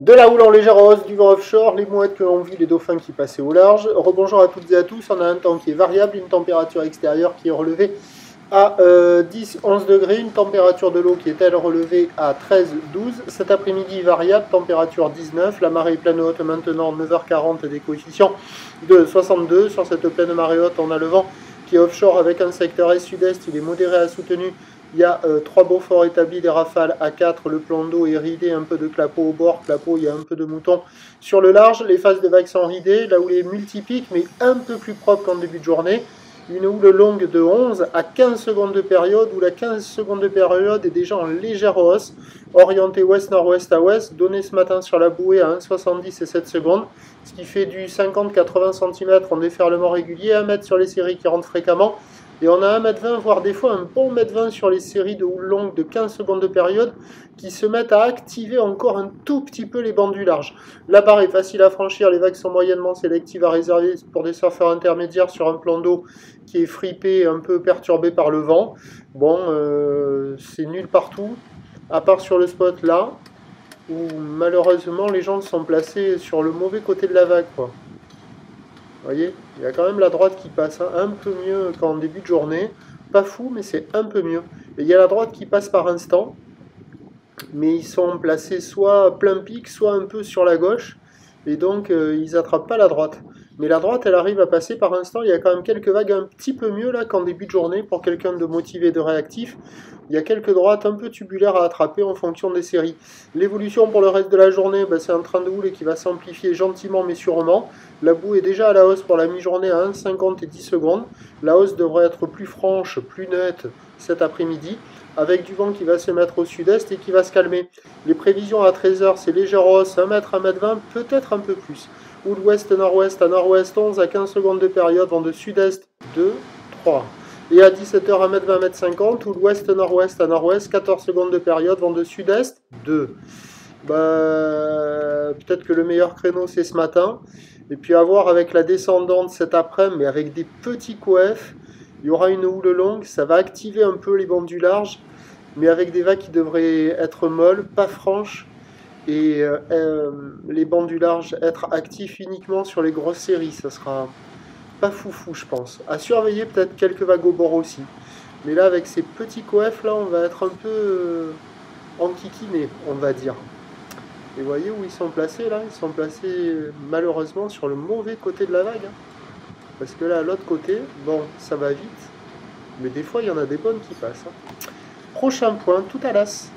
De la houle en légère hausse, du vent offshore, les mouettes que l'on vit, les dauphins qui passaient au large. Rebonjour à toutes et à tous, on a un temps qui est variable, une température extérieure qui est relevée à 10-11 degrés, une température de l'eau qui est elle relevée à 13-12. Cet après-midi variable, température 19, la marée est pleine haute maintenant 9h40 des coefficients de 62. Sur cette pleine marée haute, on a le vent qui est offshore avec un secteur est-sud-est, il est modéré à soutenu. Il y a 3 beaux forts établis, des rafales à 4, le plan d'eau est ridé, un peu de clapot au bord, clapot, il y a un peu de mouton sur le large, les phases de vagues sont ridées, la houle est multipique mais un peu plus propre qu'en début de journée. Une houle longue de 11 à 15 secondes de période, où la 15 secondes de période est déjà en légère hausse, orientée ouest-nord-ouest à ouest, donnée ce matin sur la bouée à 1,70 et 7 secondes, ce qui fait du 50-80 cm en déferlement régulier, 1 mètre sur les séries qui rentrent fréquemment, et on a 1,20 m, voire des fois un bon 1,20 m sur les séries de houle longue de 15 secondes de période qui se mettent à activer encore un tout petit peu les bancs du large. La barre est facile à franchir, les vagues sont moyennement sélectives à réserver pour des surfeurs intermédiaires sur un plan d'eau qui est fripé, un peu perturbé par le vent. Bon, c'est nul partout, à part sur le spot là, où malheureusement les gens sont placés sur le mauvais côté de la vague, quoi. Vous voyez, il y a quand même la droite qui passe un peu mieux qu'en début de journée. Pas fou, mais c'est un peu mieux. Et il y a la droite qui passe par instant, mais ils sont placés soit plein pic, soit un peu sur la gauche, et donc ils n'attrapent pas la droite. Mais la droite, elle arrive à passer par instant. Il y a quand même quelques vagues un petit peu mieux là qu'en début de journée pour quelqu'un de motivé, de réactif. Il y a quelques droites un peu tubulaires à attraper en fonction des séries. L'évolution pour le reste de la journée, c'est un train de houle qui va s'amplifier gentiment mais sûrement. La boue est déjà à la hausse pour la mi-journée à 1,50 et 10 secondes. La hausse devrait être plus franche, plus nette cet après-midi, avec du vent qui va se mettre au sud-est et qui va se calmer. Les prévisions à 13h, c'est légère hausse, 1 mètre, 1,20 m, peut-être un peu plus. Houle ouest-nord-ouest à nord-ouest, 11 à 15 secondes de période, vent de sud-est 2, 3. Et à 17h, 1m20, 1m50, houle ouest-nord-ouest à nord-ouest, 14 secondes de période, vent de sud-est 2. Peut-être que le meilleur créneau c'est ce matin. Et puis à voir avec la descendante cet après-midi, mais avec des petits coefs, il y aura une houle longue, ça va activer un peu les bancs du large, mais avec des vagues qui devraient être molles, pas franches, et les bancs du large être actifs uniquement sur les grosses séries. Ça sera pas foufou, je pense. À surveiller peut-être quelques vagues au bord aussi. Mais là, avec ces petits coefs, là, on va être un peu enquiquiné, on va dire. Et vous voyez où ils sont placés, là? Ils sont placés, malheureusement, sur le mauvais côté de la vague. Parce que là, à l'autre côté, bon, ça va vite. Mais des fois, il y en a des bonnes qui passent. Prochain point, tout à l'as.